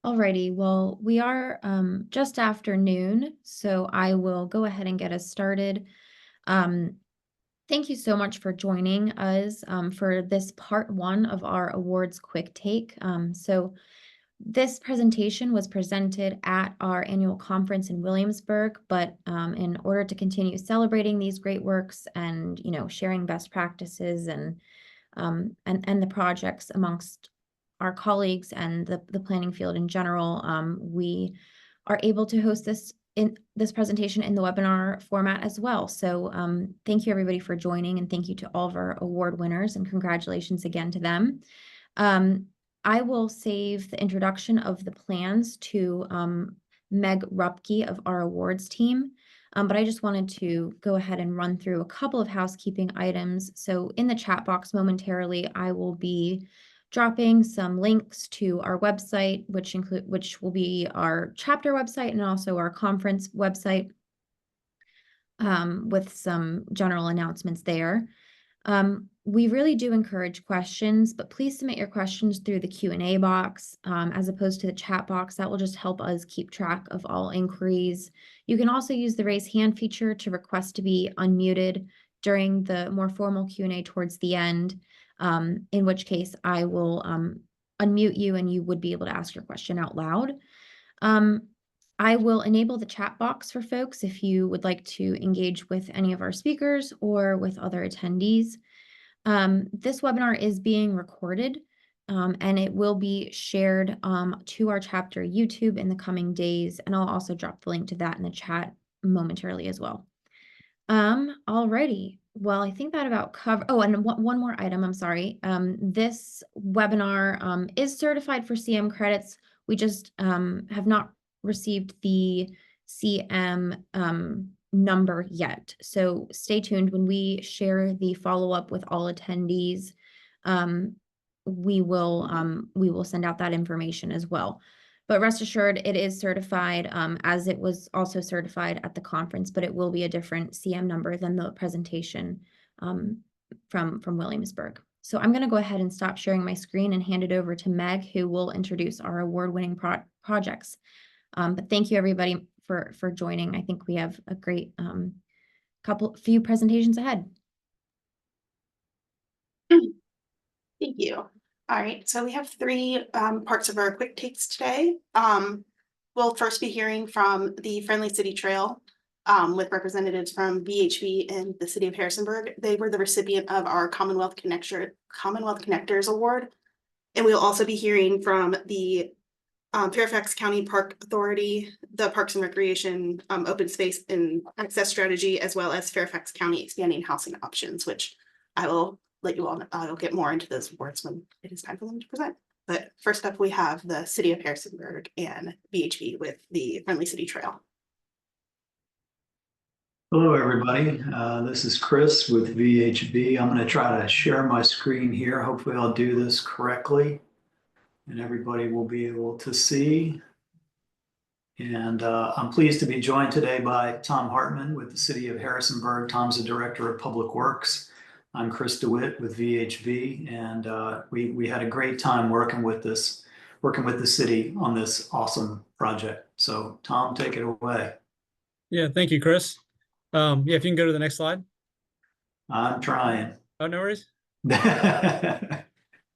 Alrighty, well, we are just after noon, so I will go ahead and get us started. Um, Thank you so much for joining us for this part one of our awards quick take. So this presentation was presented at our annual conference in Williamsburg, but in order to continue celebrating these great works and sharing best practices and the projects amongst our colleagues and the planning field in general, we are able to host this presentation in the webinar format as well. So thank you everybody for joining, and thank you to all of our award winners, and congratulations again to them. I will save the introduction of the plans to Meg Rupke of our awards team. But I just wanted to go ahead and run through a couple of housekeeping items. So in the chat box momentarily, I will be dropping some links to our website, which will be our chapter website and also our conference website, with some general announcements there. We really do encourage questions, but please submit your questions through the Q&A box as opposed to the chat box. That will just help us keep track of all inquiries. You can also use the raise hand feature to request to be unmuted during the more formal Q&A towards the end, in which case I will unmute you and you would be able to ask your question out loud. I will enable the chat box for folks if you would like to engage with any of our speakers or with other attendees. This webinar is being recorded, and it will be shared to our chapter YouTube in the coming days, and I'll also drop the link to that in the chat momentarily as well. Alrighty. Well, I think that about cover. Oh, and one more item, I'm sorry. This webinar is certified for CM credits. We just have not received the CM number yet. So stay tuned. When we share the follow-up with all attendees, we will send out that information as well. But rest assured, it is certified as it was also certified at the conference, but it will be a different CM number than the presentation from Williamsburg. So I'm going to go ahead and stop sharing my screen and hand it over to Meg, who will introduce our award-winning projects. But thank you everybody for joining. I think we have a great few presentations ahead. Thank you. All right, so we have three parts of our quick takes today. We'll first be hearing from the Friendly City Trail with representatives from VHB and the City of Harrisonburg. They were the recipient of our Commonwealth Connectors Award. And we'll also be hearing from the Fairfax County Park Authority, the Parks and Recreation Open Space and Access Strategy, as well as Fairfax County Expanding Housing Options, which I will let you all know. I'll get more into those awards when it is time for them to present. But first up, we have the City of Harrisonburg and VHB with the Friendly City Trail. Hello, everybody. This is Chris with VHB. I'm going to try to share my screen here. Hopefully I'll do this correctly and everybody will be able to see. And I'm pleased to be joined today by Tom Hartman with the City of Harrisonburg. Tom's the Director of Public Works. I'm Chris DeWitt with VHB, and we had a great time working with the city on this awesome project. So Tom, take it away. Yeah, thank you, Chris. Yeah, if you can go to the next slide. I'm trying. Oh, no worries.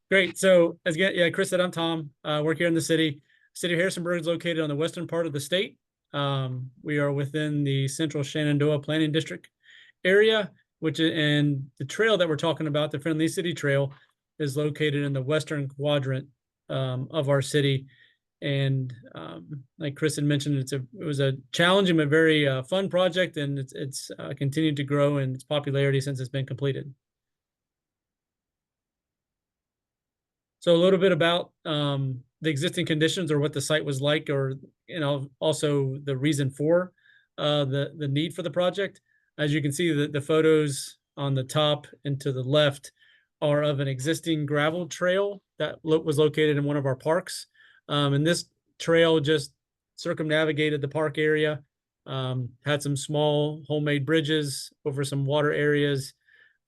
Great. So as Chris said, I'm Tom. Work here in the city. City of Harrisonburg is located on the western part of the state. We are within the Central Shenandoah Planning District area, and the trail that we're talking about, the Friendly City Trail, is located in the western quadrant of our city. And like Chris had mentioned, it was a challenging but very fun project, and it's continued to grow in its popularity since it's been completed. So a little bit about the existing conditions, or what the site was like, or also the reason for the need for the project. As you can see, the photos on the top and to the left are of an existing gravel trail that was located in one of our parks. And this trail just circumnavigated the park area, had some small homemade bridges over some water areas.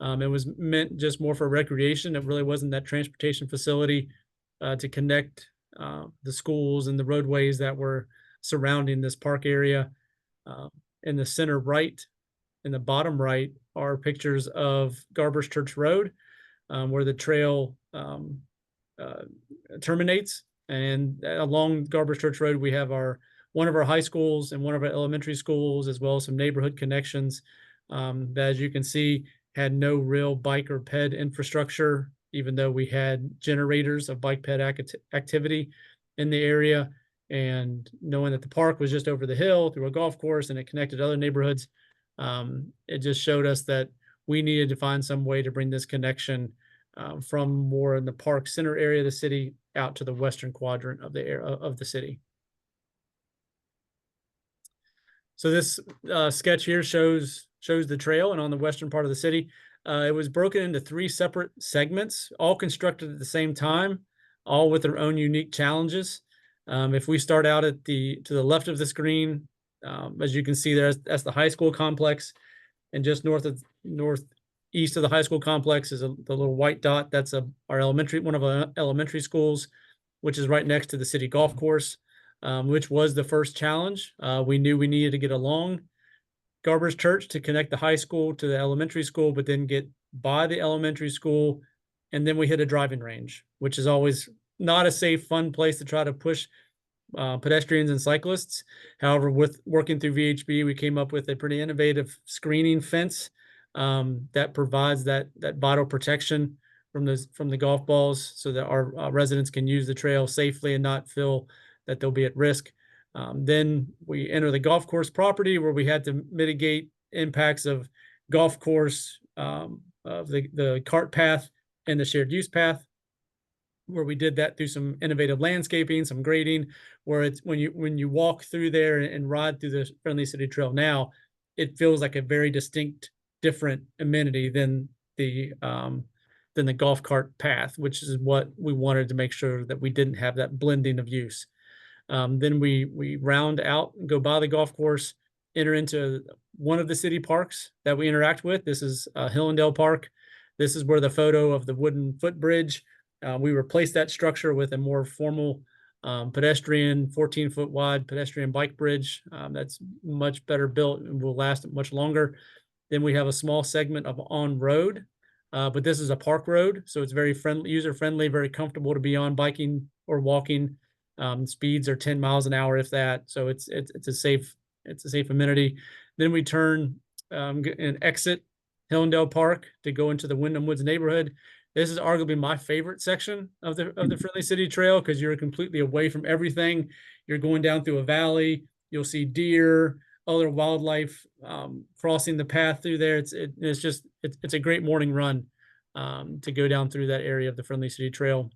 It was meant just more for recreation. It really wasn't that transportation facility to connect the schools and the roadways that were surrounding this park area. In the center right, in the bottom right, are pictures of Garber's Church Road, where the trail terminates. And along Garber's Church Road, we have one of our high schools and one of our elementary schools, as well as some neighborhood connections that, as you can see, had no real bike or ped infrastructure, even though we had generators of bike ped activity in the area. And knowing that the park was just over the hill through a golf course and it connected other neighborhoods, it just showed us that we needed to find some way to bring this connection from more in the park center area of the city out to the western quadrant of the city. So this sketch here shows the trail, and on the western part of the city, it was broken into 3 separate segments, all constructed at the same time, all with their own unique challenges. If we start out to the left of the screen, as you can see there, that's the high school complex, and just northeast of the high school complex is the little white dot. That's one of our elementary schools, which is right next to the city golf course, which was the first challenge. We knew we needed to get along Garber's Church to connect the high school to the elementary school, but then get by the elementary school, and then we hit a driving range, which is always not a safe, fun place to try to push pedestrians and cyclists. However, with working through VHB, we came up with a pretty innovative screening fence that provides that vital protection from the golf balls, so that our residents can use the trail safely and not feel that they'll be at risk. Then we enter the golf course property, where we had to mitigate impacts of golf course, of the cart path and the shared use path, where we did that through some innovative landscaping, some grading, where it's when you walk through there and ride through the Friendly City Trail now, it feels like a very distinct, different amenity than the golf cart path, which is what we wanted to make sure that we didn't have that blending of use. Then we round out and go by the golf course, enter into one of the city parks that we interact with. This is Hillendale Park. This is where the photo of the wooden footbridge, we replaced that structure with a more formal pedestrian, 14-foot wide pedestrian bike bridge that's much better built and will last much longer. Then we have a small segment of on-road, but this is a park road, so it's very friendly, user-friendly, very comfortable to be on biking or walking. Speeds are 10 miles an hour, if that. So it's a safe amenity. Then we turn and exit Hillendale Park to go into the Wyndham Woods neighborhood. This is arguably my favorite section of the Friendly City Trail, because you're completely away from everything. You're going down through a valley. You'll see deer, other wildlife crossing the path through there. It's a great morning run to go down through that area of the Friendly City Trail.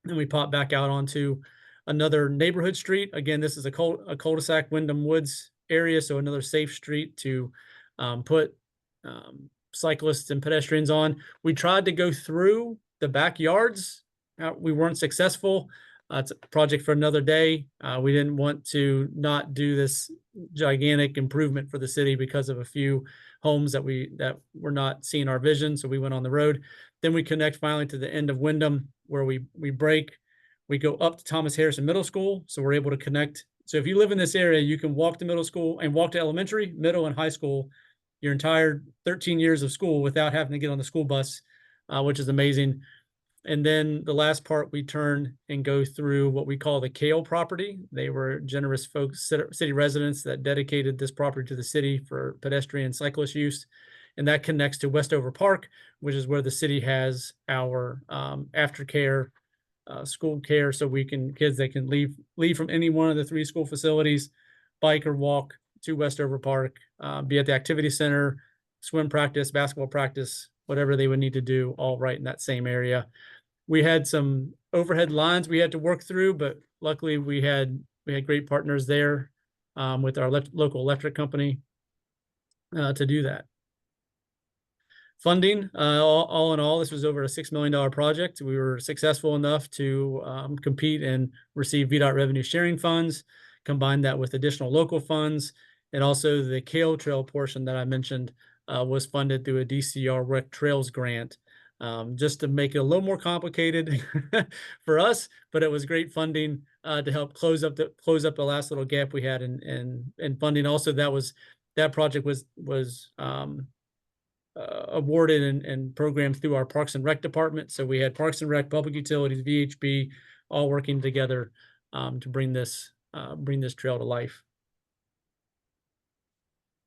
Then we pop back out onto another neighborhood street. Again, this is a cul-de-sac Wyndham Woods area, so another safe street to put cyclists and pedestrians on. We tried to go through the backyards. We weren't successful. It's a project for another day. We didn't want to not do this gigantic improvement for the city because of a few homes that were not seeing our vision, so we went on the road. Then we connect finally to the end of Wyndham, where we break. We go up to Thomas Harrison Middle School, so we're able to connect. So if you live in this area, you can walk to middle school and walk to elementary, middle, and high school your entire 13 years of school without having to get on the school bus, which is amazing. And then the last part, we turn and go through what we call the Kale property. They were generous folks, city residents, that dedicated this property to the city for pedestrian and cyclist use. And that connects to Westover Park, which is where the city has our aftercare, school care, so kids that can leave from any one of the 3 school facilities, bike or walk to Westover Park, be at the activity center, swim practice, basketball practice, whatever they would need to do, all right in that same area. We had some overhead lines we had to work through, but luckily we had great partners there with our local electric company to do that. Funding, all in all, this was over a $6 million project. We were successful enough to compete and receive VDOT revenue sharing funds, combine that with additional local funds, and also the Kale Trail portion that I mentioned was funded through a DCR Rec Trails grant just to make it a little more complicated for us, but it was great funding to help close up the last little gap we had in funding. Also, that project was awarded and programmed through our Parks and Rec department. So we had Parks and Rec, Public Utilities, VHB, all working together to bring this trail to life.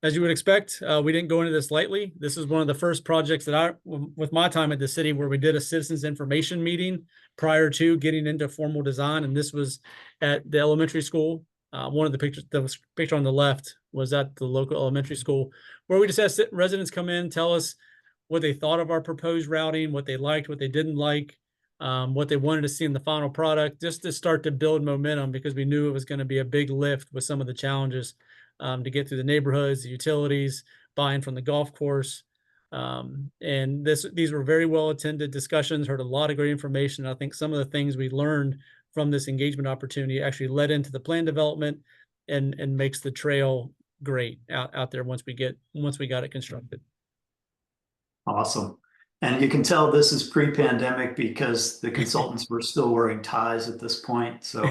As you would expect, we didn't go into this lightly. This is one of the first projects that with my time at the city, where we did a citizens information meeting prior to getting into formal design. And this was at the elementary school. One of the picture on the left was at the local elementary school, where we just had residents come in, tell us what they thought of our proposed routing, what they liked, what they didn't like, what they wanted to see in the final product, just to start to build momentum, because we knew it was going to be a big lift with some of the challenges to get through the neighborhoods, the utilities, buy-in from the golf course. And these were very well attended discussions, heard a lot of great information. I think some of the things we learned from this engagement opportunity actually led into the plan development and makes the trail great out there once we got it constructed. Awesome. And you can tell this is pre-pandemic because the consultants were still wearing ties at this point. So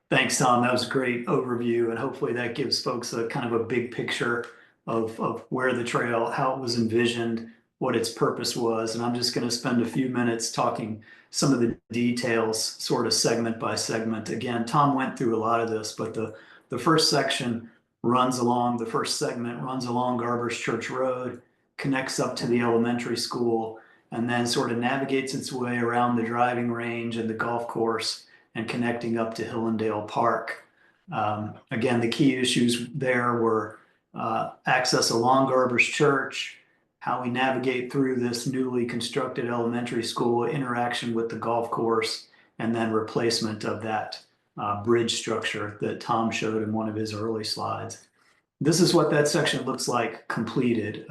thanks, Tom. That was a great overview. And hopefully that gives folks a kind of a big picture of where the trail, how it was envisioned, what its purpose was. And I'm just going to spend a few minutes talking some of the details, sort of segment by segment. Again, Tom went through a lot of this, but the first segment runs along Garber's Church Road, connects up to the elementary school, and then sort of navigates its way around the driving range and the golf course and connecting up to Hillendale Park. Again, the key issues there were access along Garber's Church, how we navigate through this newly constructed elementary school, interaction with the golf course, and then replacement of that bridge structure that Tom showed in one of his early slides. This is what that section looks like completed.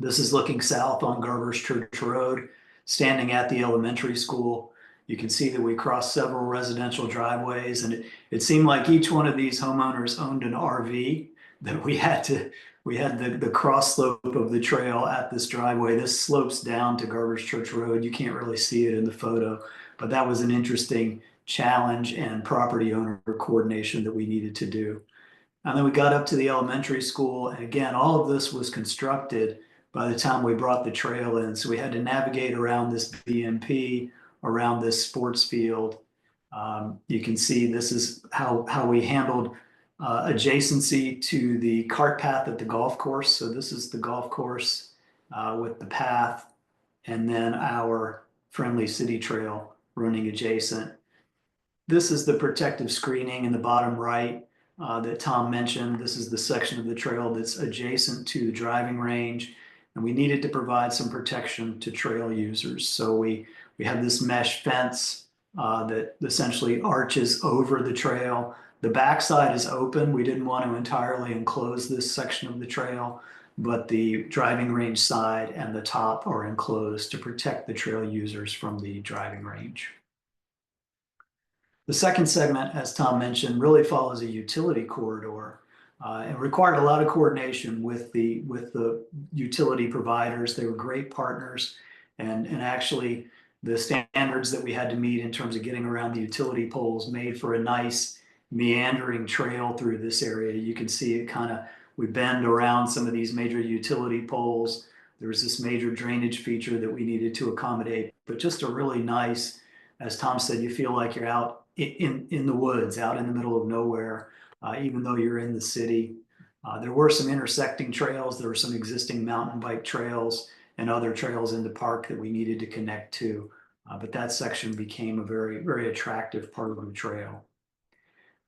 This is looking south on Garber's Church Road, standing at the elementary school. You can see that we crossed several residential driveways, and it seemed like each one of these homeowners owned an RV, that we had the cross slope of the trail at this driveway. This slopes down to Garber's Church Road. You can't really see it in the photo, but that was an interesting challenge and property owner coordination that we needed to do. And then we got up to the elementary school. And again, all of this was constructed by the time we brought the trail in. So we had to navigate around this BMP, around this sports field. You can see this is how we handled adjacency to the cart path at the golf course. So this is the golf course with the path, and then our friendly city trail running adjacent. This is the protective screening in the bottom right that Tom mentioned. This is the section of the trail that's adjacent to the driving range, and we needed to provide some protection to trail users. So we have this mesh fence that essentially arches over the trail. The backside is open. We didn't want to entirely enclose this section of the trail, but the driving range side and the top are enclosed to protect the trail users from the driving range. The second segment, as Tom mentioned, really follows a utility corridor. It required a lot of coordination with the utility providers. They were great partners, and actually the standards that we had to meet in terms of getting around the utility poles made for a nice meandering trail through this area. You can see it we bend around some of these major utility poles. There was this major drainage feature that we needed to accommodate, but just a really nice, as Tom said, you feel like you're out in the woods, out in the middle of nowhere, even though you're in the city. There were some intersecting trails. There were some existing mountain bike trails and other trails in the park that we needed to connect to. But that section became a very, very attractive part of the trail.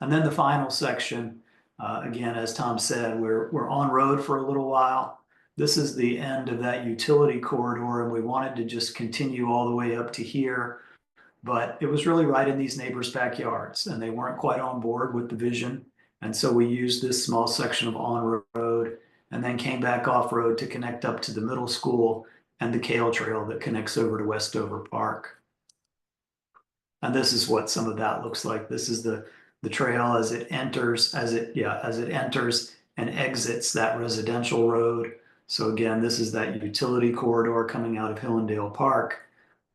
And then the final section, again, as Tom said, we're on road for a little while. This is the end of that utility corridor, and we wanted to just continue all the way up to here. But it was really right in these neighbors' backyards, and they weren't quite on board with the vision. And so we used this small section of on-road and then came back off-road to connect up to the middle school and the Kale Trail that connects over to Westover Park. And this is what some of that looks like. This is the trail as it enters and exits that residential road. So again, this is that utility corridor coming out of Hillendale Park.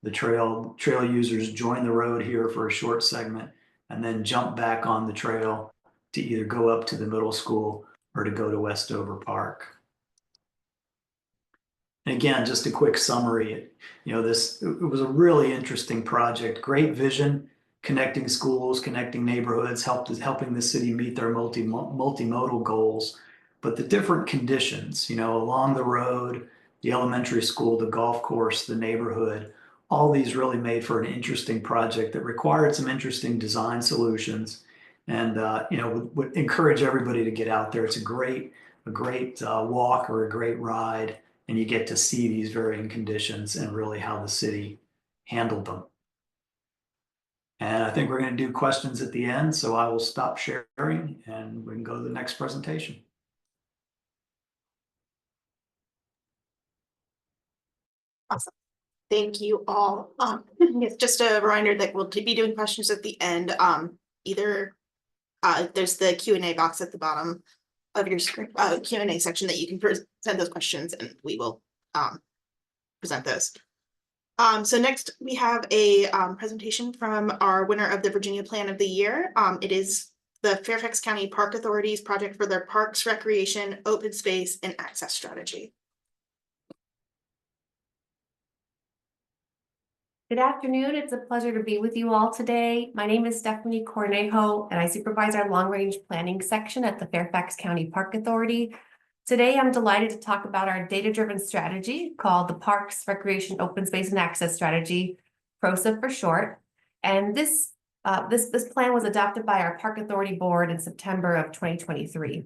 The trail users join the road here for a short segment and then jump back on the trail to either go up to the middle school or to go to Westover Park. And again, just a quick summary, it was a really interesting project, great vision, connecting schools, connecting neighborhoods, helping the city meet their multimodal goals. But the different conditions, along the road, the elementary school, the golf course, the neighborhood, all these really made for an interesting project that required some interesting design solutions. And would encourage everybody to get out there. It's a great walk or a great ride, and you get to see these varying conditions and really how the city handled them. And I think we're going to do questions at the end, so I will stop sharing and we can go to the next presentation. Awesome. Thank you all. Yes, just a reminder that we'll be doing questions at the end. There's the Q&A box at the bottom of your screen, Q&A section that you can send those questions and we will present those. So next we have a presentation from our winner of the Virginia Plan of the Year. It is the Fairfax County Park Authority's project for their parks, recreation, open space, and access strategy. Good afternoon. It's a pleasure to be with you all today. My name is Stephanie Cornejo, and I supervise our long-range planning section at the Fairfax County Park Authority. Today, I'm delighted to talk about our data-driven strategy called the Parks, Recreation, Open Space, and Access Strategy, PROSA for short. And this plan was adopted by our Park Authority Board in September of 2023.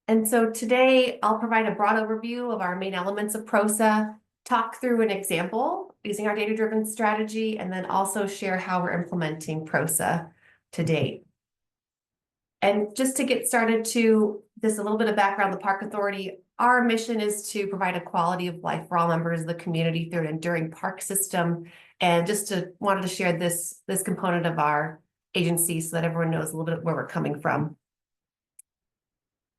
And so today I'll provide a broad overview of our main elements of PROSA, talk through an example using our data-driven strategy, and then also share how we're implementing PROSA to date. And just to get started to this, a little bit of background, the Park Authority, our mission is to provide a quality of life for all members of the community through an enduring park system. And wanted to share this component of our agency so that everyone knows a little bit where we're coming from.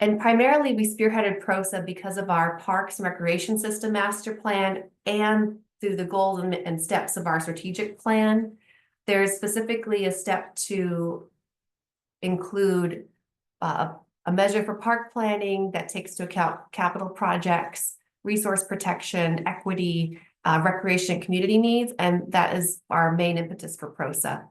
And primarily, we spearheaded PROSA because of our Parks and Recreation System Master Plan and through the goals and steps of our strategic plan. There's specifically a step to include a measure for park planning that takes into account capital projects, resource protection, equity, recreation, and community needs, and that is our main impetus for PROSA.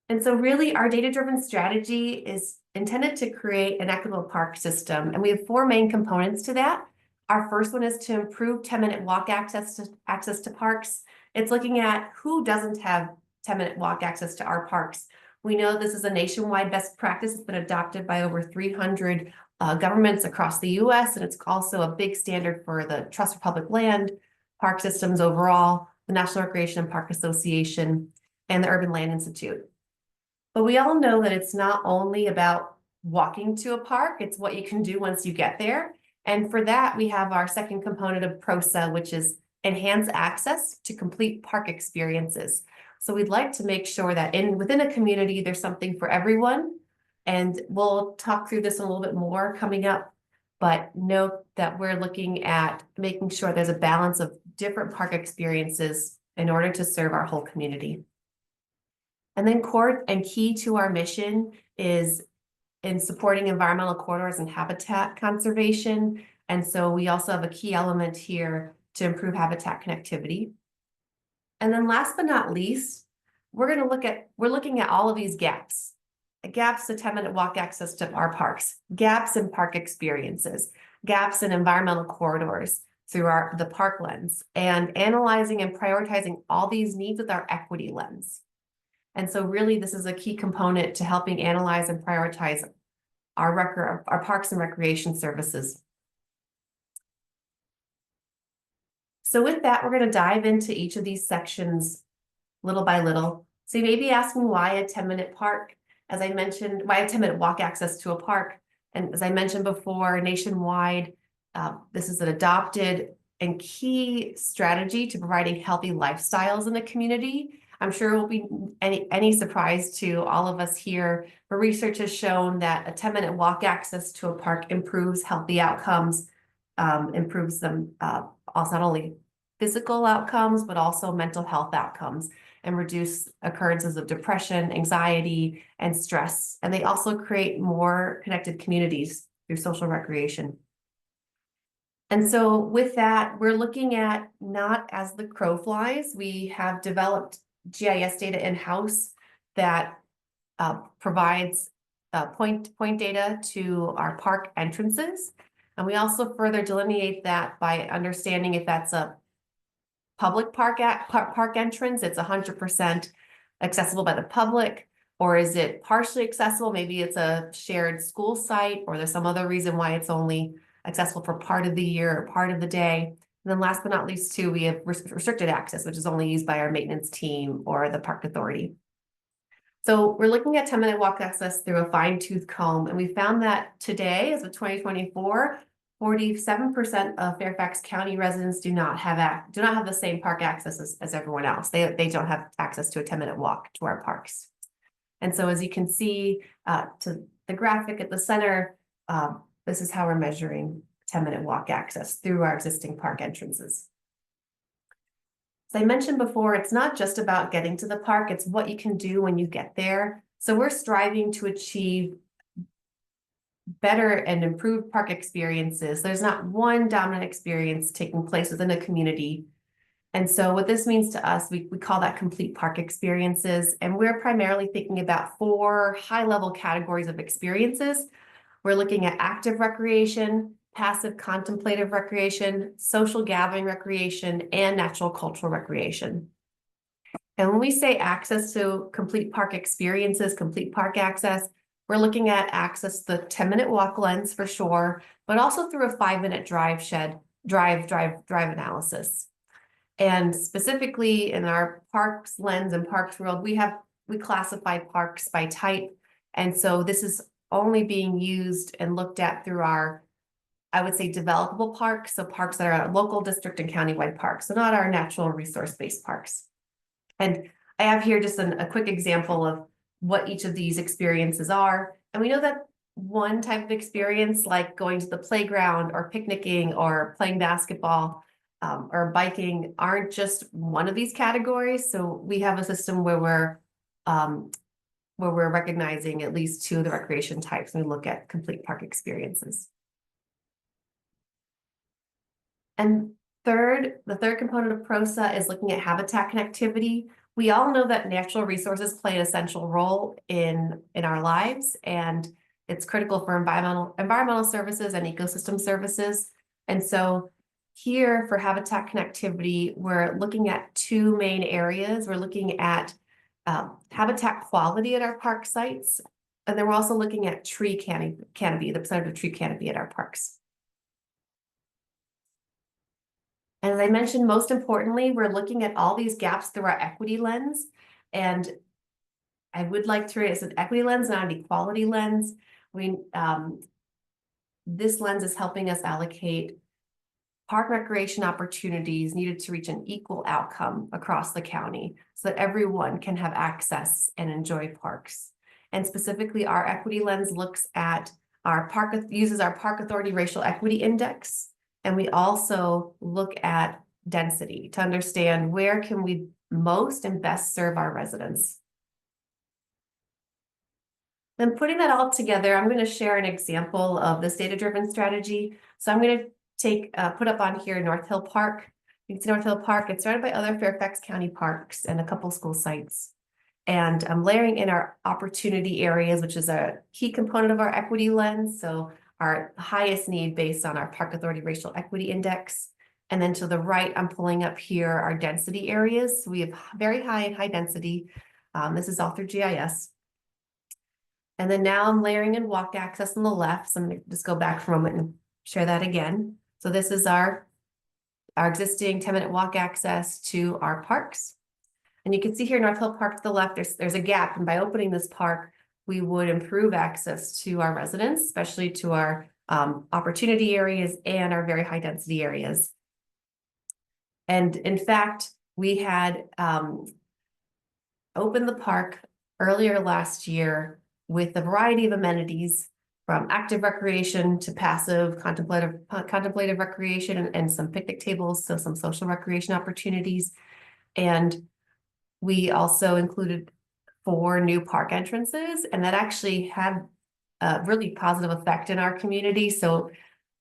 And so really our data-driven strategy is intended to create an equitable park system. And we have 4 main components to that. Our first one is to improve 10-minute walk access to parks. It's looking at who doesn't have 10-minute walk access to our parks. We know this is a nationwide best practice. It's been adopted by over 300 governments across the US. And it's also a big standard for the Trust for Public Land, park systems overall, the National Recreation and Park Association, and the Urban Land Institute. But we all know that it's not only about walking to a park, it's what you can do once you get there. And for that, we have our second component of PROSA, which is enhance access to complete park experiences. So we'd like to make sure that within a community, there's something for everyone. And we'll talk through this a little bit more coming up, but note that we're looking at making sure there's a balance of different park experiences in order to serve our whole community. And then core and key to our mission is in supporting environmental corridors and habitat conservation. And so we also have a key element here to improve habitat connectivity. And then last but not least, we're looking at all of these gaps to 10-minute walk access to our parks, gaps in park experiences, gaps in environmental corridors through the park lens, and analyzing and prioritizing all these needs with our equity lens. And so really, this is a key component to helping analyze and prioritize our parks and recreation services. So with that, we're going to dive into each of these sections little by little. So you may be asking why a 10-minute park, as I mentioned, why a 10-minute walk access to a park. And as I mentioned before, nationwide, this is an adopted and key strategy to providing healthy lifestyles in the community. I'm sure it will be any surprise to all of us here, but research has shown that a 10-minute walk access to a park improves healthy outcomes, improves them, also not only physical outcomes, but also mental health outcomes, and reduce occurrences of depression, anxiety, and stress. And they also create more connected communities through social recreation. And so with that, we're looking at not as the crow flies. We have developed GIS data in-house that provides point data to our park entrances. And we also further delineate that by understanding if that's a public park entrance, it's 100% accessible by the public, or is it partially accessible? Maybe it's a shared school site, or there's some other reason why it's only accessible for part of the year or part of the day. And then last but not least, too, we have restricted access, which is only used by our maintenance team or the park authority. So we're looking at 10-minute walk access through a fine-tooth comb, and we found that today, as of 2024, 47% of Fairfax County residents do not have the same park access as everyone else. They don't have access to a 10-minute walk to our parks. And so as you can see to the graphic at the center, this is how we're measuring 10-minute walk access through our existing park entrances. As I mentioned before, it's not just about getting to the park, it's what you can do when you get there. So we're striving to achieve better and improved park experiences. There's not one dominant experience taking place within a community. And so what this means to us, we call that complete park experiences. And we're primarily thinking about 4 high-level categories of experiences. We're looking at active recreation, passive contemplative recreation, social gathering recreation, and natural cultural recreation. And when we say access to complete park experiences, complete park access, we're looking at access to the 10-minute walk lens for sure, but also through a 5-minute drive analysis. And specifically in our parks lens and parks world, we classify parks by type. And so this is only being used and looked at through our, I would say, developable parks. So parks that are local, district, and countywide parks. So not our natural resource-based parks. And I have here just a quick example of what each of these experiences are. And we know that one type of experience, like going to the playground or picnicking or playing basketball or biking, aren't just one of these categories. So we have a system where we're recognizing at least 2 of the recreation types when we look at complete park experiences. And the third component of PROSA is looking at habitat connectivity. We all know that natural resources play an essential role in our lives, and it's critical for environmental services and ecosystem services. And so here for habitat connectivity, we're looking at 2 main areas. We're looking at habitat quality at our park sites, and then we're also looking at tree canopy, the percentage of tree canopy at our parks. And as I mentioned, most importantly, we're looking at all these gaps through our equity lens. And I would like to raise an equity lens, not an equality lens. This lens is helping us allocate park recreation opportunities needed to reach an equal outcome across the county so that everyone can have access and enjoy parks. And specifically, our equity lens looks at uses our Park Authority Racial Equity Index. And we also look at density to understand where can we most and best serve our residents. Then putting that all together, I'm going to share an example of this data-driven strategy. So I'm going to put up on here North Hill Park. You can see North Hill Park. It's surrounded by other Fairfax County parks and a couple school sites. And I'm layering in our opportunity areas, which is a key component of our equity lens. So our highest need based on our Park Authority Racial Equity Index. And then to the right, I'm pulling up here our density areas. So we have very high and high density. This is all through GIS. And then now I'm layering in walk access on the left. So I'm going to just go back for a moment and share that again. So this is our existing 10-minute walk access to our parks. And you can see here North Hill Park to the left, there's a gap. And by opening this park, we would improve access to our residents, especially to our opportunity areas and our very high density areas. And in fact, we had opened the park earlier last year with a variety of amenities, from active recreation to passive contemplative recreation, and some picnic tables, so some social recreation opportunities. And we also included 4 new park entrances, and that actually had a really positive effect in our community. So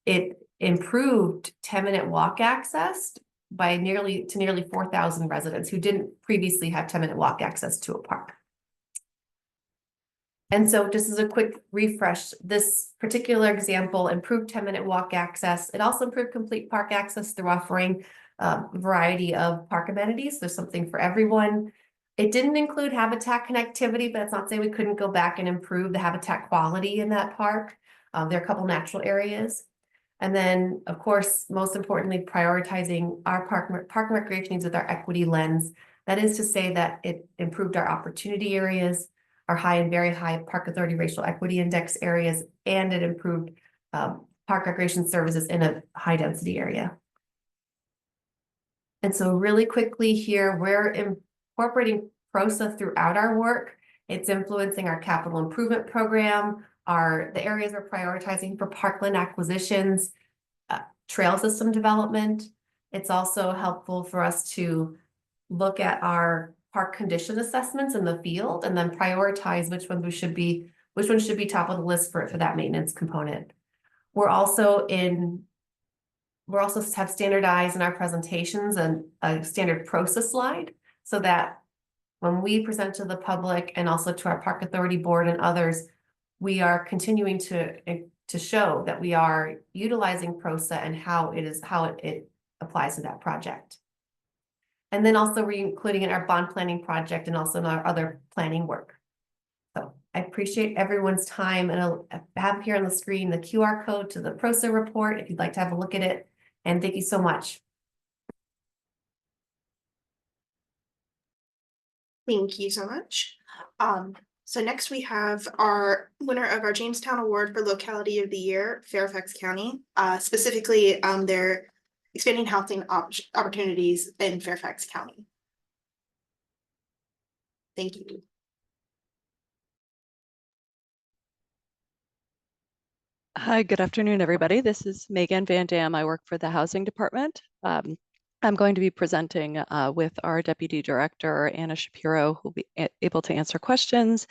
it improved 10-minute walk access by nearly 4,000 residents who didn't previously have 10-minute walk access to a park. And so just as a quick refresh, this particular example improved 10-minute walk access. It also improved complete park access through offering a variety of park amenities. There's something for everyone. It didn't include habitat connectivity, but it's not saying we couldn't go back and improve the habitat quality in that park. There are a couple natural areas. And then, of course, most importantly, prioritizing our park and recreation needs with our equity lens. That is to say that it improved our opportunity areas, our high and very high Park Authority Racial Equity Index areas, and it improved park recreation services in a high density area. And so really quickly here, we're incorporating PROSA throughout our work. It's influencing our capital improvement program, the areas we're prioritizing for parkland acquisitions, trail system development. It's also helpful for us to look at our park condition assessments in the field and then prioritize which ones should be top of the list for that maintenance component. We're also have standardized in our presentations and a standard PROSA slide, so that when we present to the public and also to our Park Authority Board and others, we are continuing to show that we are utilizing PROSA and how it applies to that project. And then also we're including in our bond planning project and also in our other planning work. So I appreciate everyone's time, and I'll have here on the screen the QR code to the PROSA report if you'd like to have a look at it. And thank you so much. Thank you so much. So next we have our winner of our Jamestown Award for Locality of the Year, Fairfax County, specifically their expanding housing opportunities in Fairfax County. Thank you. Hi, good afternoon, everybody. This is Megan Van Dam. I work for the Housing Department. I'm going to be presenting with our Deputy Director, Anna Shapiro, who will be able to answer questions,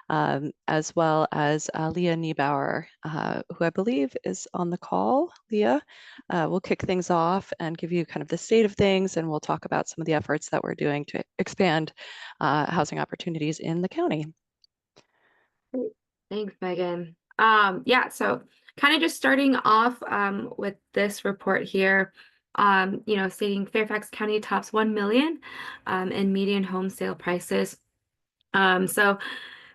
as well as Leah Niebauer, who I believe is on the call. Leah, we'll kick things off and give you kind of the state of things, and we'll talk about some of the efforts that we're doing to expand housing opportunities in the county. Great. Thanks, Megan. Yeah, so kind of just starting off with this report here, stating Fairfax County tops 1 million in median home sale prices. So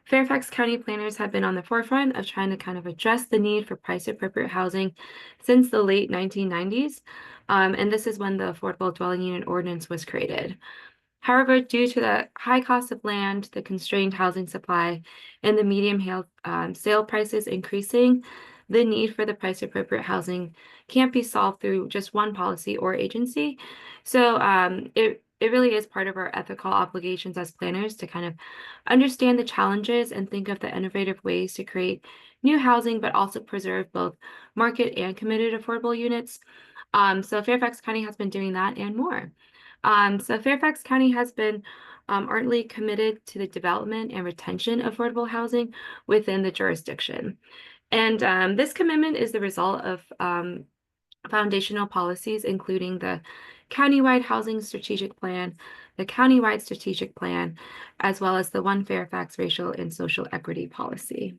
Fairfax County planners have been on the forefront of trying to kind of address the need for price-appropriate housing since the late 1990s. And this is when the Affordable Dwelling Unit Ordinance was created. However, due to the high cost of land, the constrained housing supply, and the median sale prices increasing, the need for the price-appropriate housing can't be solved through just one policy or agency. So it really is part of our ethical obligations as planners to kind of understand the challenges and think of the innovative ways to create new housing, but also preserve both market and committed affordable units. So Fairfax County has been doing that and more. So Fairfax County has been ardently committed to the development and retention of affordable housing within the jurisdiction. And this commitment is the result of foundational policies, including the countywide housing strategic plan, the countywide strategic plan, as well as the One Fairfax racial and social equity policy.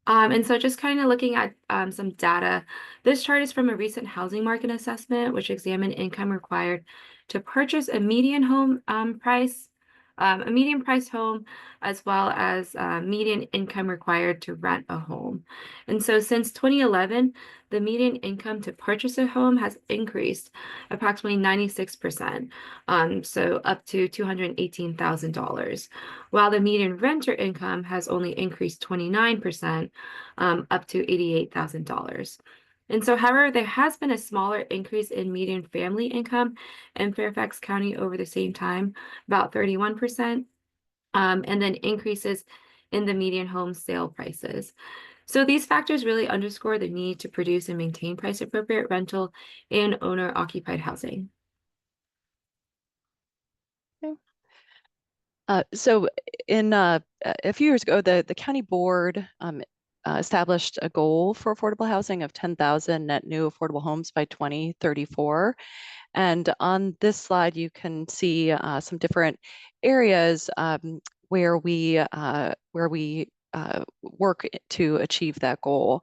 And so just kind of looking at some data, this chart is from a recent housing market assessment, which examined income required to purchase a median home price, a median price home, as well as median income required to rent a home. And so since 2011, the median income to purchase a home has increased approximately 96%, so up to $218,000, while the median renter income has only increased 29%, up to $88,000. And so, however, there has been a smaller increase in median family income in Fairfax County over the same time, about 31%, and then increases in the median home sale prices. So these factors really underscore the need to produce and maintain price appropriate rental and owner occupied housing. So in a few years ago, the county board established a goal for affordable housing of 10,000 net new affordable homes by 2034. And on this slide, you can see some different areas where we work to achieve that goal.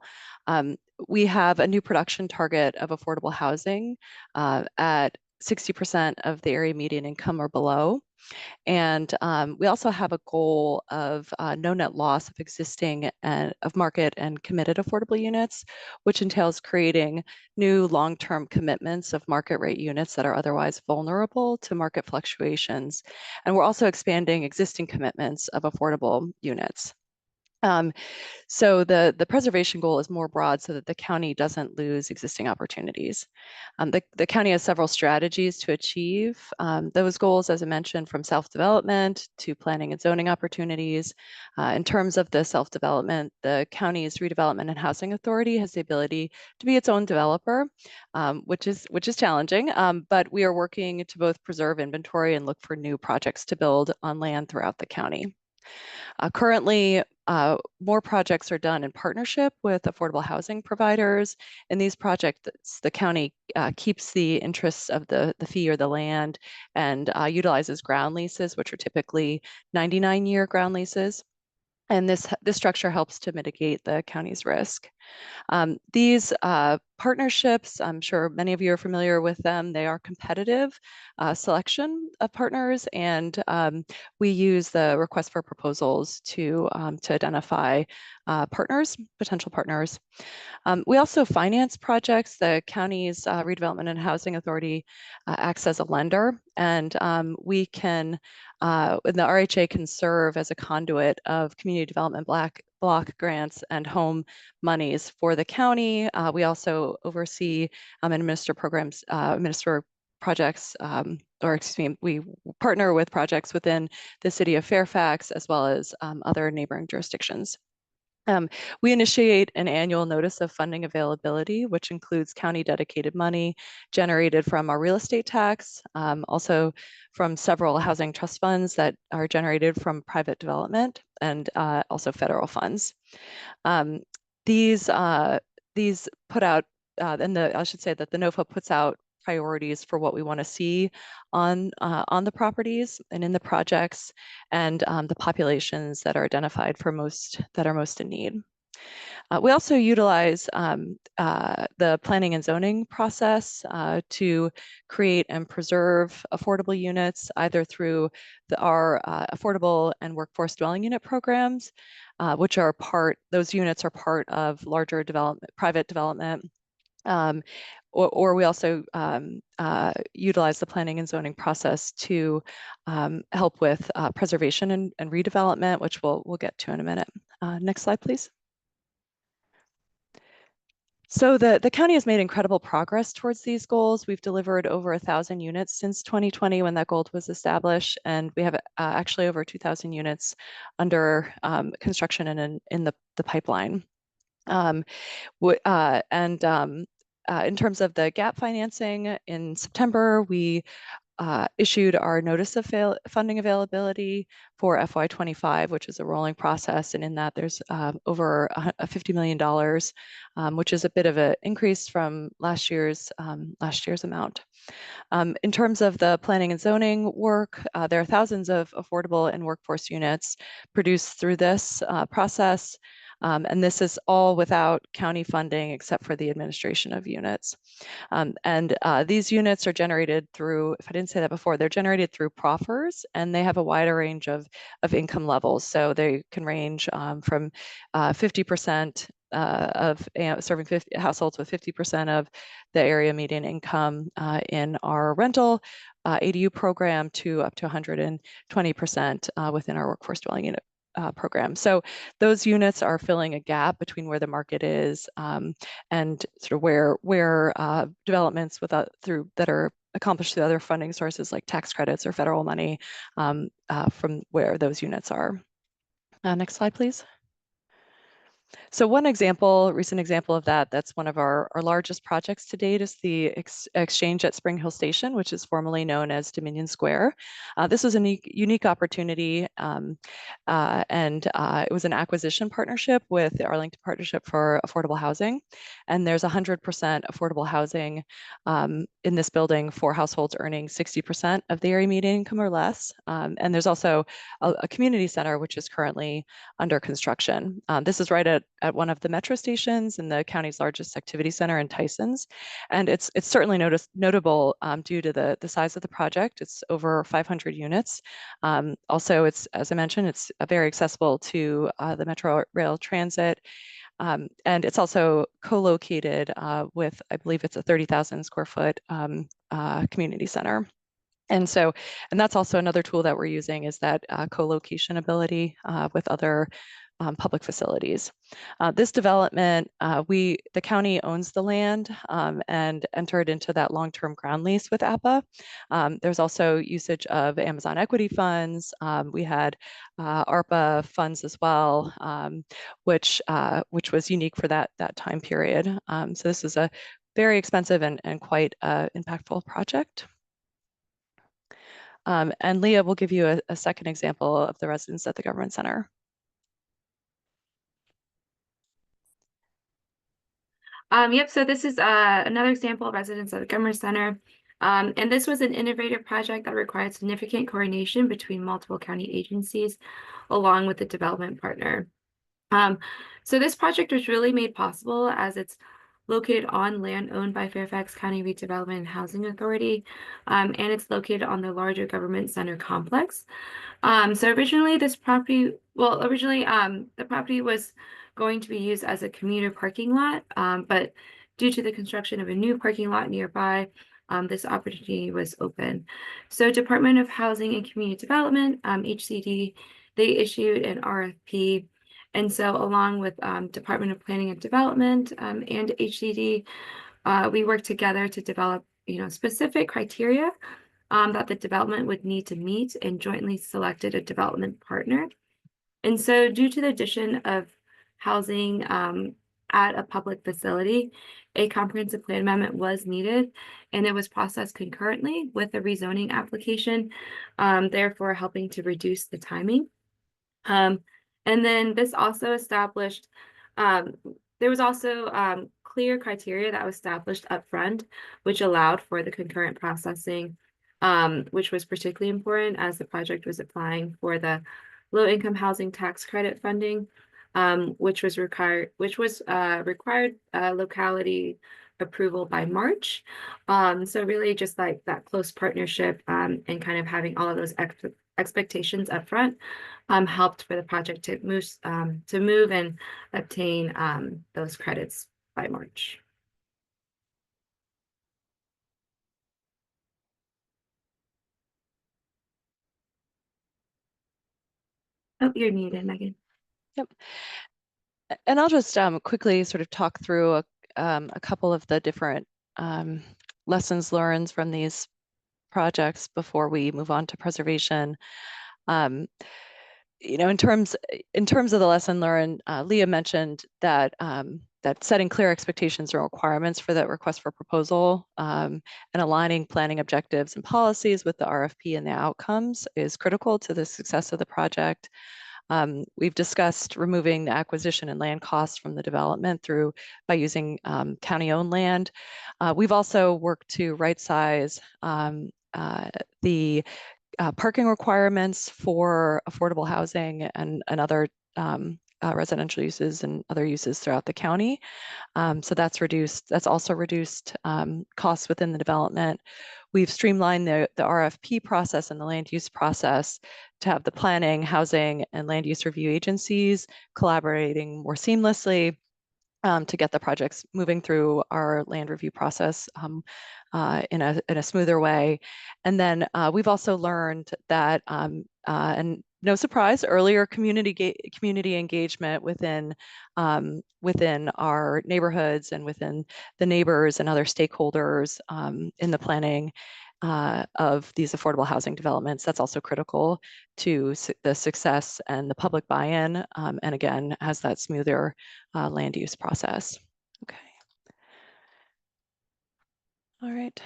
We have a new production target of affordable housing at 60% of the area median income or below. And we also have a goal of no net loss of existing and of market and committed affordable units, which entails creating new long-term commitments of market rate units that are otherwise vulnerable to market fluctuations. And we're also expanding existing commitments of affordable units. So the preservation goal is more broad so that the county doesn't lose existing opportunities. The county has several strategies to achieve those goals, as I mentioned, from self-development to planning and zoning opportunities. In terms of the self-development, the county's redevelopment and housing authority has the ability to be its own developer, which is challenging, but we are working to both preserve inventory and look for new projects to build on land throughout the county. Currently, more projects are done in partnership with affordable housing providers. In these projects, the county keeps the interests of the fee or the land and utilizes ground leases, which are typically 99-year ground leases. And this structure helps to mitigate the county's risk. These partnerships, I'm sure many of you are familiar with them. They are competitive selection of partners, and we use the request for proposals to identify potential partners. We also finance projects. The county's redevelopment and housing authority acts as a lender, and we can, the RHA can serve as a conduit of community development block grants and home monies for the county. We also oversee and administer programs, projects, or excuse me, we partner with projects within the city of Fairfax as well as other neighboring jurisdictions. We initiate an annual notice of funding availability, which includes county dedicated money generated from our real estate tax, also from several housing trust funds that are generated from private development, and also federal funds. These put out, I should say that the NOFA puts out priorities for what we want to see on the properties and in the projects, and the populations that are identified that are most in need. We also utilize the planning and zoning process to create and preserve affordable units, either through our affordable and workforce dwelling unit programs, those units are part of larger private development. Or we also utilize the planning and zoning process to help with preservation and redevelopment, which we'll get to in a minute. Next slide, please. So the county has made incredible progress towards these goals. We've delivered over 1,000 units since 2020 when that goal was established, and we have actually over 2,000 units under construction and in the pipeline. In terms of the gap financing, in September, we issued our notice of funding availability for FY25, which is a rolling process. And in that, there's over $50 million, which is a bit of an increase from last year's amount. In terms of the planning and zoning work, there are thousands of affordable and workforce units produced through this process. And this is all without county funding except for the administration of units. These units are generated through, if I didn't say that before, they're generated through proffers, and they have a wider range of income levels. So they can range from 50% of serving households with 50% of the area median income in our rental ADU program to up to 120% within our workforce dwelling unit program. So those units are filling a gap between where the market is and sort of where developments that are accomplished through other funding sources like tax credits or federal money from where those units are. Next slide, please. So one recent example of that's one of our largest projects to date is the exchange at Spring Hill Station, which is formerly known as Dominion Square. This was a unique opportunity, and it was an acquisition partnership with the Arlington Partnership for Affordable Housing. And there's 100% affordable housing in this building for households earning 60% of the area median income or less. And there's also a community center, which is currently under construction. This is right at one of the metro stations in the county's largest activity center in Tysons. And it's certainly notable due to the size of the project. It's over 500 units. Also, it's, as I mentioned, it's very accessible to the Metro Rail Transit. And it's also co-located with, I believe it's a 30,000 square foot community center. And that's also another tool that we're using is that co-location ability with other public facilities. This development, the county owns the land and entered into that long-term ground lease with APA. There's also usage of Amazon equity funds. We had ARPA funds as well, which was unique for that time period. So this is a very expensive and quite impactful project. And Leah will give you a second example of the residents at the Government Center. Yep, so this is another example of residents at the Government Center. And this was an innovative project that required significant coordination between multiple county agencies along with the development partner. So this project was really made possible as it's located on land owned by Fairfax County Redevelopment and Housing Authority, and it's located on the larger Government Center complex. So originally the property was going to be used as a commuter parking lot, but due to the construction of a new parking lot nearby, this opportunity was open. So Department of Housing and Community Development, HCD, they issued an RFP. And so along with Department of Planning and Development and HCD, we worked together to develop specific criteria that the development would need to meet and jointly selected a development partner. And so due to the addition of housing at a public facility, a comprehensive plan amendment was needed, and it was processed concurrently with the rezoning application, therefore helping to reduce the timing. And then this also established, there was also clear criteria that was established upfront, which allowed for the concurrent processing, which was particularly important as the project was applying for the low-income housing tax credit funding, which required locality approval by March. So really just like that close partnership and kind of having all of those expectations up front helped for the project to move and obtain those credits by March. Oh, you're muted, Megan. Yep. And I'll just quickly sort of talk through a couple of the different lessons learned from these projects before we move on to preservation. In terms of the lesson learned, Leah mentioned that that setting clear expectations and requirements for that request for proposal and aligning planning objectives and policies with the RFP and the outcomes is critical to the success of the project. We've discussed removing the acquisition and land costs from the development by using county-owned land. We've also worked to right-size the parking requirements for affordable housing and other residential uses and other uses throughout the county. So that's also reduced costs within the development. We've streamlined the RFP process and the land use process to have the planning, housing, and land use review agencies collaborating more seamlessly to get the projects moving through our land review process in a smoother way. And then we've also learned that, and no surprise, earlier community engagement within our neighborhoods and within the neighbors and other stakeholders in the planning of these affordable housing developments. That's also critical to the success and the public buy-in, and again, has that smoother land use process. Okay. All right,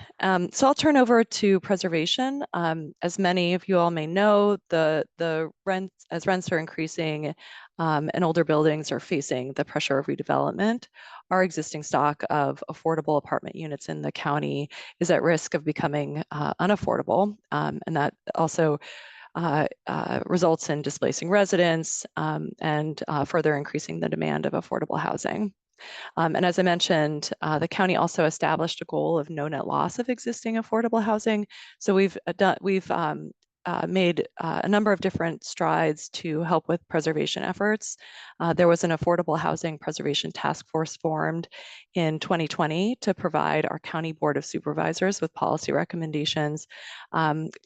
so I'll turn over to preservation. As many of you all may know, the rents are increasing and older buildings are facing the pressure of redevelopment. Our existing stock of affordable apartment units in the county is at risk of becoming unaffordable, and that also results in displacing residents and further increasing the demand of affordable housing. And as I mentioned, the county also established a goal of no net loss of existing affordable housing. So we've made a number of different strides to help with preservation efforts. There was an affordable housing preservation task force formed in 2020 to provide our county board of supervisors with policy recommendations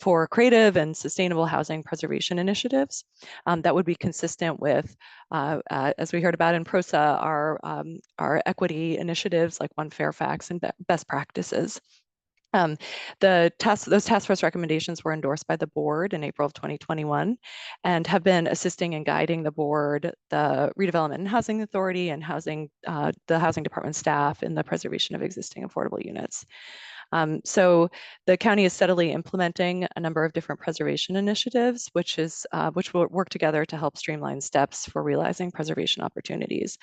for creative and sustainable housing preservation initiatives that would be consistent with, as we heard about in PROSA, our equity initiatives like One Fairfax and best practices. Those task force recommendations were endorsed by the board in April of 2021 and have been assisting and guiding the board, the Redevelopment and Housing Authority, and the Housing Department staff in the preservation of existing affordable units. So the county is steadily implementing a number of different preservation initiatives, which will work together to help streamline steps for realizing preservation opportunities.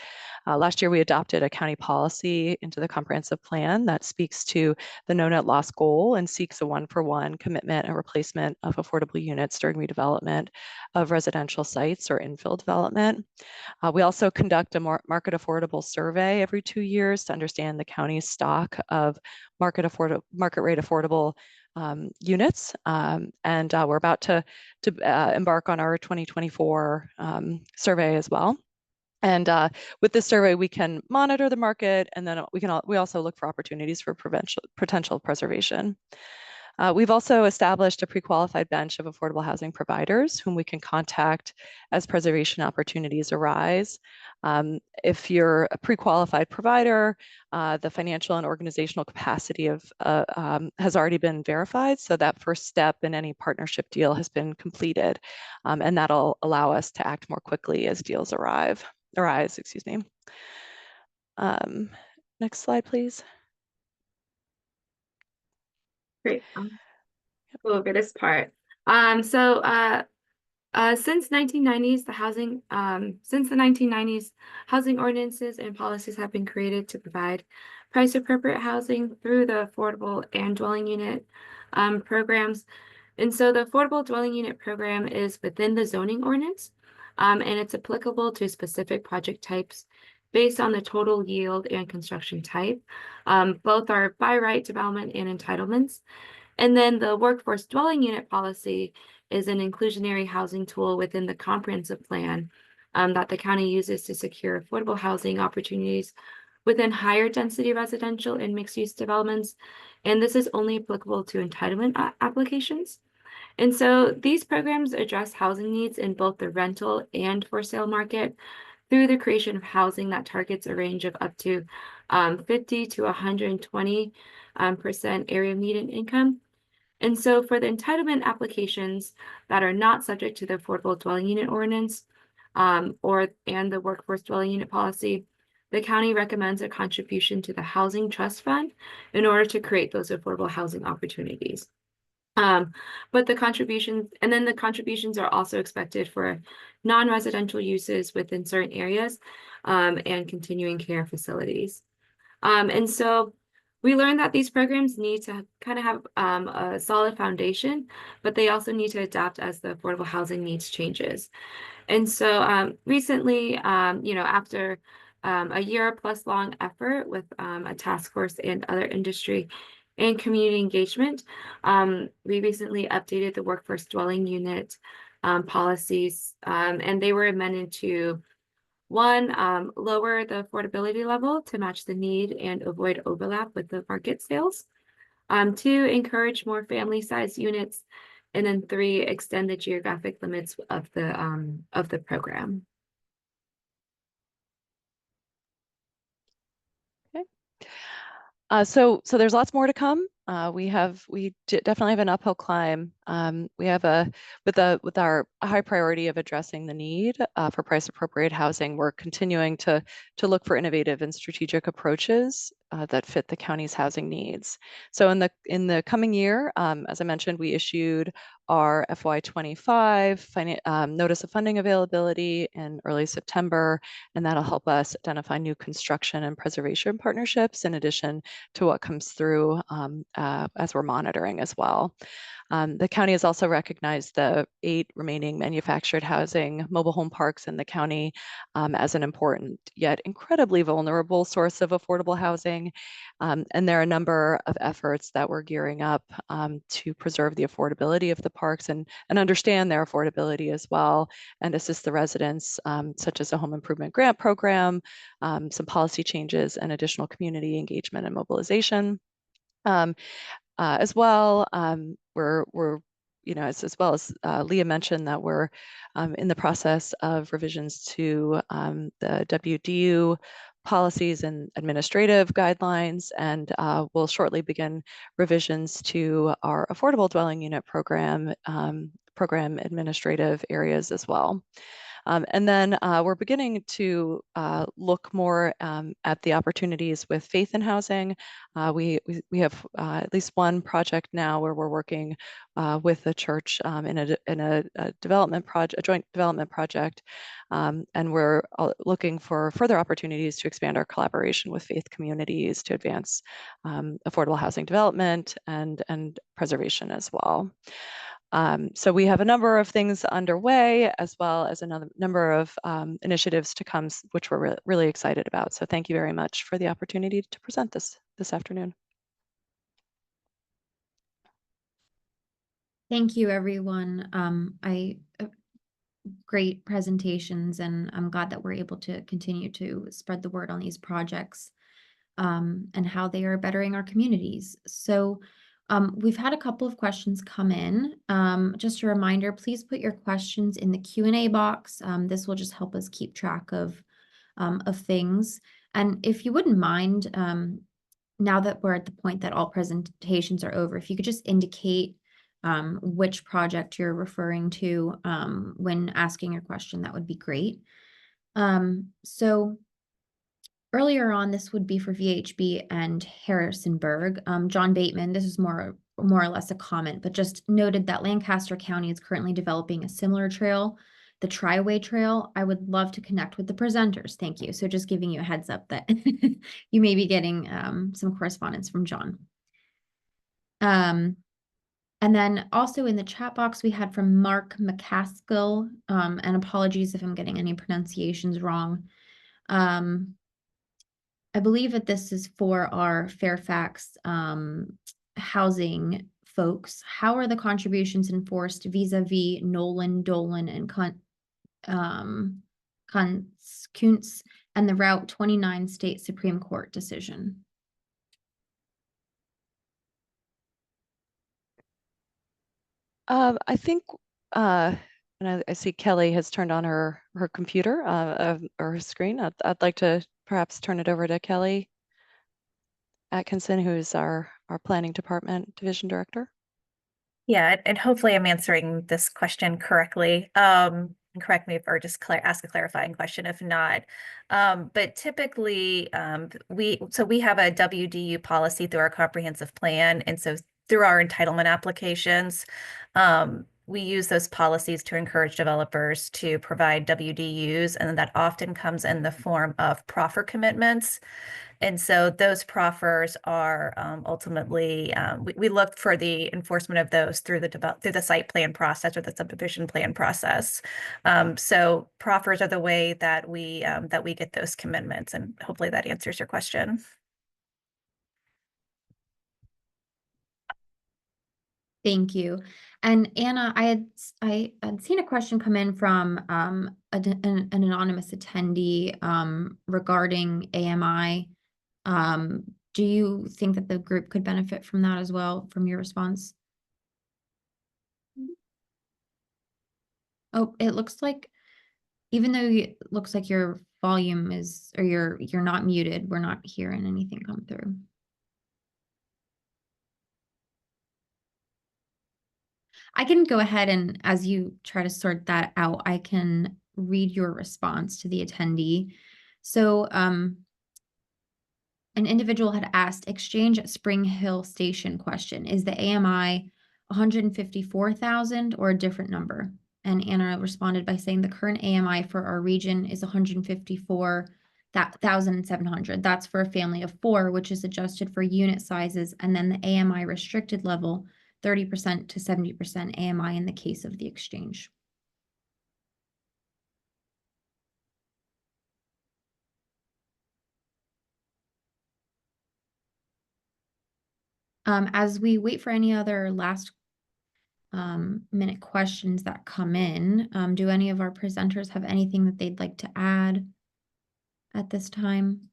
Last year, we adopted a county policy into the comprehensive plan that speaks to the no net loss goal and seeks a one-for-one commitment and replacement of affordable units during redevelopment of residential sites or infill development. We also conduct a market affordable survey every 2 years to understand the county's stock of market rate affordable units. And we're about to embark on our 2024 survey as well. And with this survey, we can monitor the market, and then we also look for opportunities for potential preservation. We've also established a pre-qualified bench of affordable housing providers whom we can contact as preservation opportunities arise. If you're a pre-qualified provider, the financial and organizational capacity has already been verified, so that first step in any partnership deal has been completed, and that'll allow us to act more quickly as deals arise. Excuse me. Next slide, please. Great. Go over this part. Since 1990s, since the 1990s, housing ordinances and policies have been created to provide price appropriate housing through the affordable and dwelling unit programs. And so the affordable dwelling unit program is within the zoning ordinance, and it's applicable to specific project types based on the total yield and construction type. Both are by right development and entitlements. And then the workforce dwelling unit policy is an inclusionary housing tool within the comprehensive plan that the county uses to secure affordable housing opportunities within higher density residential and mixed use developments. And this is only applicable to entitlement applications. And so these programs address housing needs in both the rental and for sale market through the creation of housing that targets a range of up to 50 to 120% area median income. And so for the entitlement applications that are not subject to the affordable dwelling unit ordinance and the workforce dwelling unit policy, the county recommends a contribution to the housing trust fund in order to create those affordable housing opportunities. But the contributions are also expected for non-residential uses within certain areas and continuing care facilities. And so we learned that these programs need to kind of have a solid foundation, but they also need to adapt as the affordable housing needs changes. And so recently, after a year plus long effort with a task force and other industry and community engagement, we recently updated the workforce dwelling unit policies, and they were amended to one, lower the affordability level to match the need and avoid overlap with the market sales. Two, encourage more family-sized units And then 3, extend the geographic limits of the program. So there's lots more to come. We definitely have an uphill climb. We have with our high priority of addressing the need for price appropriate housing. We're continuing to look for innovative and strategic approaches that fit the county's housing needs. So in the coming year, as I mentioned, we issued our FY25 notice of funding availability in early September, and that'll help us identify new construction and preservation partnerships in addition to what comes through as we're monitoring as well. The county has also recognized the 8 remaining manufactured housing mobile home parks in the county as an important yet incredibly vulnerable source of affordable housing. And there are a number of efforts that we're gearing up to preserve the affordability of the parks and understand their affordability as well, and assist the residents, such as a home improvement grant program, some policy changes, and additional community engagement and mobilization. As well, we're as well as Leah mentioned, that we're in the process of revisions to the WDU policies and administrative guidelines, and we'll shortly begin revisions to our affordable dwelling unit program administrative areas as well. And then we're beginning to look more at the opportunities with faith in housing. We have at least one project now where we're working with the church in a development project, a joint development project, and we're looking for further opportunities to expand our collaboration with faith communities to advance affordable housing development and preservation as well. So we have a number of things underway, as well as another number of initiatives to come, which we're really excited about. So thank you very much for the opportunity to present this afternoon. Thank you, everyone. Great presentations, and I'm glad that we're able to continue to spread the word on these projects and how they are bettering our communities. So we've had a couple of questions come in. Just a reminder, please put your questions in the Q&A box. This will just help us keep track of things. And if you wouldn't mind, now that we're at the point that all presentations are over, if you could just indicate which project you're referring to when asking your question, that would be great. So earlier on, this would be for VHB and Harrisonburg. John Bateman, this is more or less a comment, but just noted that Lancaster County is currently developing a similar trail, the Triway Trail. I would love to connect with the presenters. Thank you. So just giving you a heads up that you may be getting some correspondence from John. And then also in the chat box, we had from Mark McCaskill, and apologies if I'm getting any pronunciations wrong. I believe that this is for our Fairfax housing folks. How are the contributions enforced vis-a-vis Nolan, Dolan, and Kuntz and the Route 29 State Supreme Court decision? I think, and I see Kelly has turned on her computer or her screen. I'd like to perhaps turn it over to Kelly Atkinson, who's our planning department division director. Yeah, and hopefully I'm answering this question correctly. Correct me if, or just ask a clarifying question if not. But typically, we have a WDU policy through our comprehensive plan, and so through our entitlement applications, we use those policies to encourage developers to provide WDUs, and that often comes in the form of proffer commitments. And so those proffers are ultimately, we look for the enforcement of those through the site plan process or the subdivision plan process. So proffers are the way that we get those commitments, and hopefully that answers your question. Thank you. And Anna, I had seen a question come in from an anonymous attendee regarding AMI. Do you think that the group could benefit from that as well, from your response? Oh, it looks like, even though it looks like your volume is, or you're not muted, we're not hearing anything come through. I can go ahead and, as you try to sort that out, I can read your response to the attendee. So, an individual had asked, exchange at Spring Hill Station question, is the AMI 154,000 or a different number? And Anna responded by saying the current AMI for our region is 154,700. That's for a family of 4, which is adjusted for unit sizes, and then the AMI restricted level, 30% to 70% AMI in the case of the exchange. As we wait for any other last minute questions that come in, do any of our presenters have anything that they'd like to add at this time?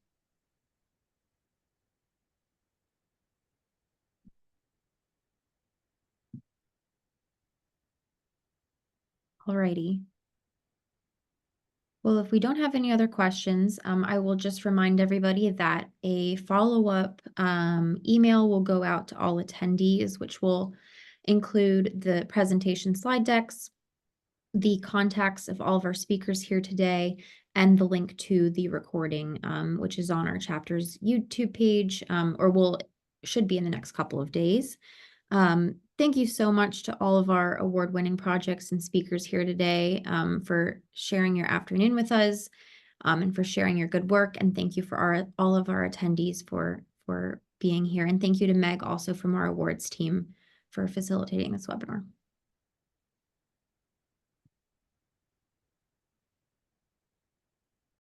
Alrighty. Well, if we don't have any other questions, I will just remind everybody that a follow-up email will go out to all attendees, which will include the presentation slide decks, the contacts of all of our speakers here today, and the link to the recording, which is on our chapter's YouTube page, or should be in the next couple of days. Thank you so much to all of our award-winning projects and speakers here today, for sharing your afternoon with us, and for sharing your good work. And thank you for all of our attendees for being here. And thank you to Meg also from our awards team for facilitating this webinar.